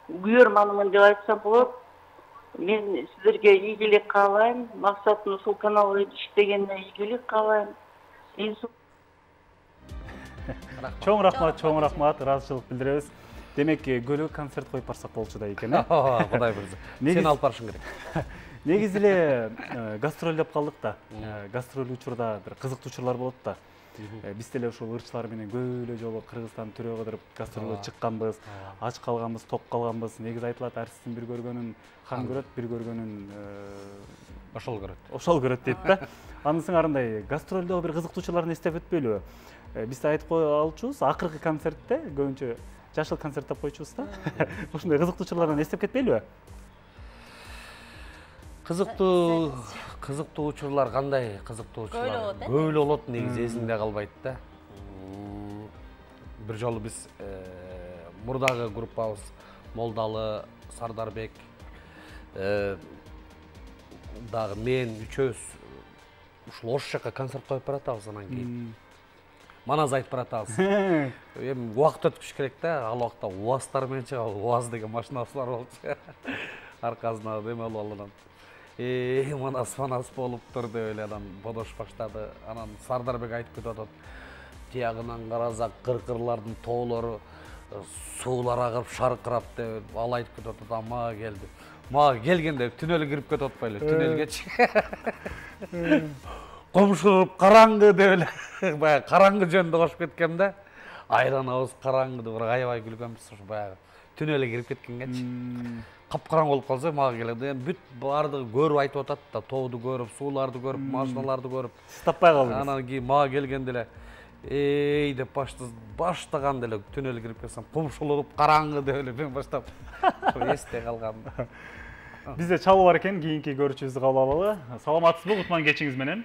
[SPEAKER 4] күйөрманымын деп айтсам болот. Мен сиздерге ийгилик каалайм. Максаттын ушул каналда иштегенине ийгилик каалайм.
[SPEAKER 1] Чоң рахмат, ыраазычылык билдиребиз. Демек, Гөлгө концерт коюп барсак болчу да экен,
[SPEAKER 2] Кудай буйрса. Сен алып барышың керек.
[SPEAKER 1] Негизи эле гастролдоп калдык да. Гастроль учурда бир кызыктуу учурлар болот да. Биз деле ушул ырчылар менен көп эле жолу Кыргызстан түрө кыдырып гастролго чыкканбыз, ач калганбыз, ток калганбыз. Негизи айтылат, артисттин бир көргөнүн хан көрөт, бир көргөнүн ошол көрөт дейт да. Анын сыңарындай гастролдогу бир кызыктуу учурларын эстеп өтпөйлүбү? Биз айтып коелучубуз, акыркы концертте көбүнчө жашыл концерт деп койчубуз да. Ушундай кызыктуу учурлардан эстеп кетпейлиби?
[SPEAKER 2] Кызыктуу учурлар кандай? Кызыктуу учурлар көп эле болот, негизи эсимде калбайт да. Бир жолу биз мурдагы группабыз Молдалы, Сардарбек дагы мен үчөөбүз ушул Ош жакка концерт коюп баратабыз, анан кийин маназ айтып баратабыз. Эми убакыт өткүш керек да, ал убакта УАЗдар менен чыгып, УАЗ деген машинабыз бар болчу. Аркасына эме болуп анан манас болуптур деп эле анан бодош баштады. Анан Сардарбек айтып кетип атат. Тиягынан карасак кыркырлардын тоолору суулар агып шаркырап деп ал айтып кетип атат. Мага келди. Мага келгенде түнөлгө кирип кетип атпайлы, түнөлгечи. Komşulup karаңғы деп эле баягы караңгы жөнүндө кошуп кеткем да. Айран ауыз караңгы деп аябай күлгөнбүз ушу баягы түн эле кирип кеткенгечи. Капкараңгы болуп калса мага келет. Эми бүт баардыгы көрүп айтып атат да, тооду көрүп, сууларды көрүп, машиналарды көрүп.
[SPEAKER 1] Сиз таппай калдыңыз.
[SPEAKER 2] Анан кийин мага келгенде эле эй деп баштаганда эле түн эле кирип кетсем, комшулуп караңгы деп эле мен баштап эсте калган.
[SPEAKER 1] Бизде чалуу бар экен, кийинки көрүүчүбүздү кабыл алалы. Саламатсызбы кутман кечиңиз менен?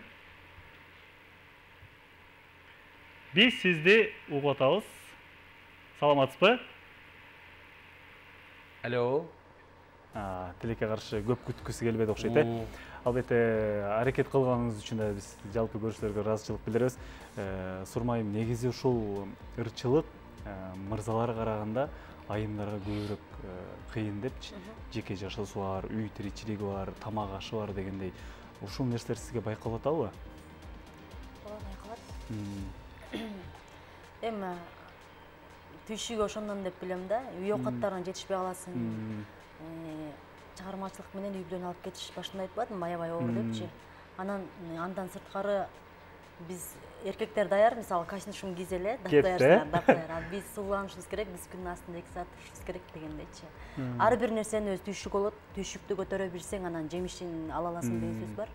[SPEAKER 1] Биз сизди угуп атабыз. Саламатсызбы?
[SPEAKER 2] Алло.
[SPEAKER 1] Тилекке каршы көп күткүсү келбеди окшойт, Албетте, аракет кылганыңыз үчүн да биз жалпы көрүүчүлөргө ыраазычылык билдиребиз. Сурмайым, негизи ушул ырчылык мырзаларга караганда айымдарга көбүрөөк кыйын депчи. Жеке жашоосу бар, үй тиричилиги бар, тамак ашы бар дегендей. Ушул нерселер сизге байкалып атабы?
[SPEAKER 3] Байкалат. Эми түйшүгү ошондон деп билем да. Үй оокаттарына жетишпей каласың. Чыгармачылык менен үйдөн алып кетиш башында айтып атам, аябай оор депчи. Андан сырткары биз эркектер даяр, мисалы костюм кийиз эле, даяр. Биз сууланышыбыз керек, биз күнүн астында 2 саат турушубуз керек дегендейчи. Ар бир нерсенин өз түйшүгү болот. Түйшүктү көтөрө билсең, анан жемишин ала аласың деген сөз бар.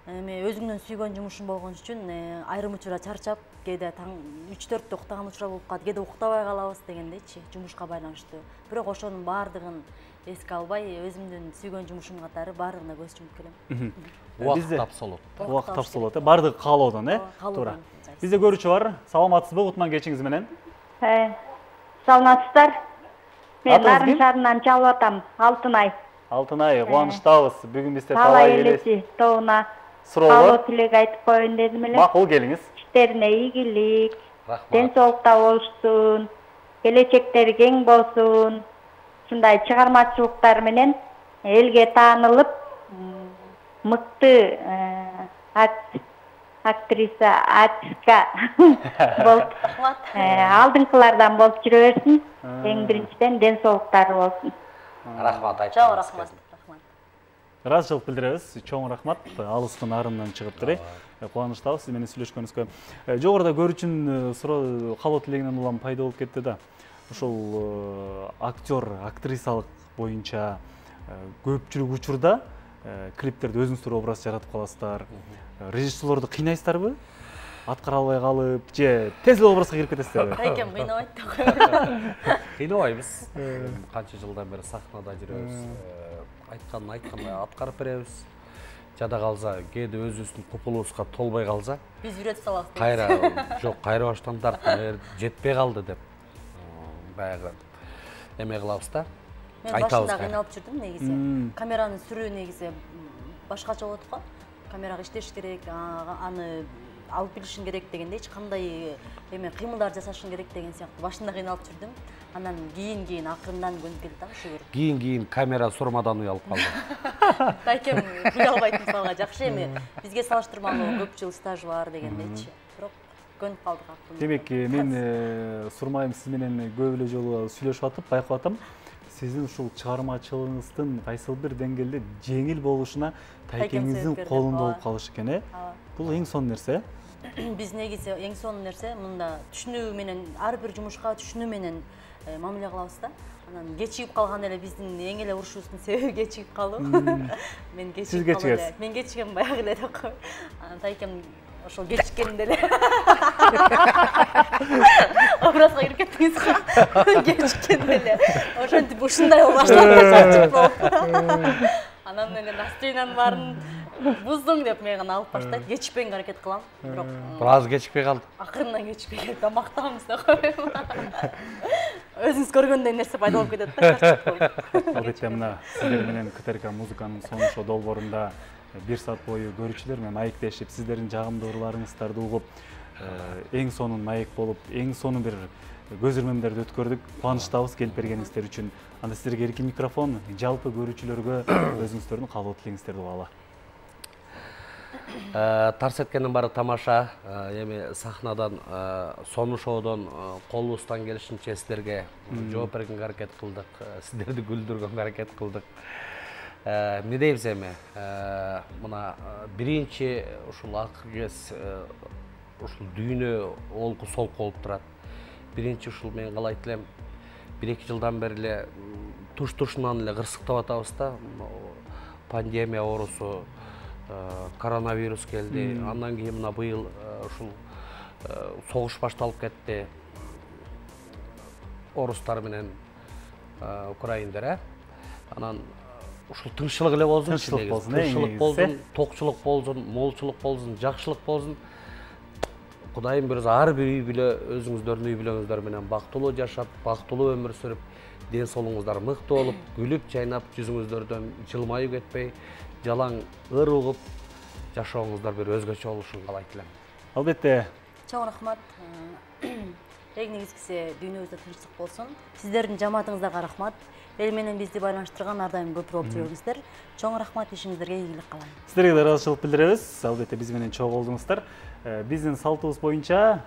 [SPEAKER 3] Эми өзүңдүн сүйгөн жумушуң болгон үчүн айрым учурда чарчап, кээде таң 3-4 уктаган учура болуп калат, кээде уктабай калабыз дегендейчи, жумушка байланыштуу. Бирок ошонун баардыгын эске албай, өзүмдүн сүйгөн жумушум катары баардыгына көз жумуп келем.
[SPEAKER 2] Убакыт тапсолот.
[SPEAKER 1] Убакыт тапсолот, баардыгы каалоодон, Туура. Бизде көрүүчү бар. Саламатсызбы кутман кечиңиз менен?
[SPEAKER 5] Саламатсыздар. Мен Нарын шаарынан чалып атам, Алтынай.
[SPEAKER 1] Алтынай, кубанычтабыз. Бүгүн бизде
[SPEAKER 5] талай элеси тоуна каалоо тилек айтып коеюн дедим эле.
[SPEAKER 1] Макул, келиңиз.
[SPEAKER 5] Иштерине ийгилик, ден соолукта болушсун, келечектери кең болсун. Ушундай чыгармачылыктар менен элге таанылып, мыкты актриса, артистка болуп, алдыңкылардан болуп жүрө берсин. Эң биринчиден ден соолуктары болсун.
[SPEAKER 2] Рахмат айтып.
[SPEAKER 3] Чоң рахмат.
[SPEAKER 1] Ыраазычылык билдиребиз. Чоң рахмат. Алыстын арындан чыгыптыр. Кубанычтабыз сиз менен сүйлөшкөнүзгө. Жогоруда көрүүчүнүн суроо каалоо тилегинен улам пайда болуп кетти да. Ушул актер, актрисалык боюнча көпчүлүк учурда клиптерде өзүңүздөр образ жаратып каласыздар. Режиссерлорду кыйнайсыздарбы? Аткара албай калып, же тез эле образга кирип кетесиздерби?
[SPEAKER 3] Айкем кыйнабайт да.
[SPEAKER 2] Кыйнабайбыз. Канча жылдан бери сахнада жүрөбүз. Айткандай аткарып беребиз. Жада калса, кээде өзүбүздүн купулубузга толбой калса,
[SPEAKER 3] биз үйрөтүп салабыз.
[SPEAKER 2] Кайра баштан тарттым, жетпей калды деп. Баягы эме кылабыз да.
[SPEAKER 3] Мен башында кыйналып жүрдүм негизи. Камераны сүрүү негизи башкача болот го. Камерага иштеш керек, аны алып билишиң керек дегенде, эч кандай эме кыймылдар жасашың керек деген сыяктуу башында кыйналып жүрдүм. Анан кийин акырындан көнүп келди да, шүгүр.
[SPEAKER 2] Кийин камера сурмадан уялып калды.
[SPEAKER 3] Тайкем уялбайт мисалга, жакшы эми бизге салыштырмалуу көп жыл стажы бар дегендейчи. Бирок көнүп калдык акырында.
[SPEAKER 1] Демек, мен Сурмайым сиз менен көп эле жолу сүйлөшүп атып, байкап атам. Сиздин ушул чыгармачылыгыңыздын кайсыл бир деңгээлде жеңил болушуна тайкеңиздин колунда болуп калышы экен, Бул эң сонун нерсе.
[SPEAKER 3] Биз негизи эң сонун нерсе мында түшүнүү менен, ар бир жумушка түшүнүү менен мамиле кылабыз да. Анан кечигип калган эле биздин эң эле урушуубуздун себеби кечигип калуу. Мен кечигип калдым. Мен кечигем баягы эле деп коем. Анан Тайкем ошол кечиккенде эле образга кирип кеттиңиз го. Кечиккенде эле ошентип ушундай болуп баштады. Анан эле настроениянын баарын буздуң деп мен гана алып баштайт. Кечикпегенге аракет кылам. Бирок
[SPEAKER 2] бир аз кечикпей калды.
[SPEAKER 3] Акырындан кечикпей келди. Мактабыз деп коем. Өзүңүз көргөндөй нерсе пайда болуп кетет да.
[SPEAKER 1] Албетте мына сиздер менен КТРК музыканын сонун долбоорунда 1 саат бою көрүүчүлөр менен маектешип, сиздердин жагымдуу ырларыңыздарды угуп, эң сонун маек болуп, эң сонун бир көз ирмемдерди өткөрдүк. Кубанычтабыз келип бергениңиздер үчүн. Анда сиздерге эркин микрофон, жалпы көрүүчүлөргө өзүңүздөрдүн каалоо тилегиңиздерди угалы.
[SPEAKER 2] Тарс эткендин баары тамаша. Эми сахнадан, сонун шоудон колубуздан келишинче сиздерге жооп бергенге аракет кылдык, сиздерди күлдүргөнгө аракет кылдык. эмне дейбиз эми, мына биринчи ушул акыркез ушул дүйнө олку солку болуп турат. Биринчи ушул мен калайт элем 1-2 жылдан бери эле туш-тушунан эле кырсыктап атабыз да. Пандемия оорусу, коронавирус келди. Андан кийин мына быйыл ушул согуш башталып кетти. Орустар менен украиндар, Анан ушул тынччылык эле болсун, тынччылык болсун, токчулук болсун, молчулук болсун, жакшылык болсун. Кудайым берсе ар бир үй бүлө өзүңүздөрдүн үй бүлөңүздөр менен бактылуу жашап, бактылуу өмүр сүрүп, ден соолугуңуздар мыкты болуп, күлүп жайнап, жүзүңүздөрдөн жылмаюу кетпей, жалаң ыр угуп жашооңуздар бир өзгөчө болушун каалайт элем.
[SPEAKER 1] Албетте.
[SPEAKER 3] Чоң рахмат. Эң негизгиси дүйнөбүздө тынччылык болсун. Сиздердин жамаатыңыздарга рахмат. Эл менен бизди байланыштырган ар дайым көп болуп жүрүңүздөр. Чоң рахмат, ишиңиздерге ийгилик каалайм.
[SPEAKER 1] Сиздерге да ыраазычылык билдиребиз. Албетте биз менен чогуу болдуңуздар. Биздин салтыбыз боюнча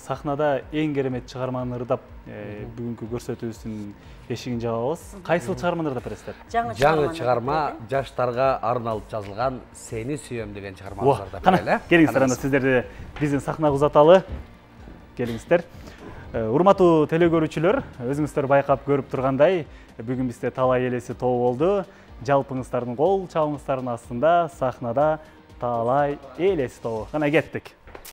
[SPEAKER 1] сахнада эң керемет чыгарманы ырдап бүгүнкү көрсөтүүбүздүн эшигин жабабыз. Кайсыл чыгарманы ырдап бересиздер?
[SPEAKER 2] Жаңы чыгарма жаштарга арналып жазылган "Сени сүйөм" деген чыгарманы ырдап берели.
[SPEAKER 1] Келиңиздер, анда сиздерди биздин сахнага узаталы. Келиңиздер. Урматтуу телекөрүүчүлөр, өзүңүздөр байкап көрүп тургандай, бүгүн бизде талай элеси тобу болду. Жалпыңыздардын кол чабыңыздардын астында сахнада талай элеси тобу. Кана кеттик.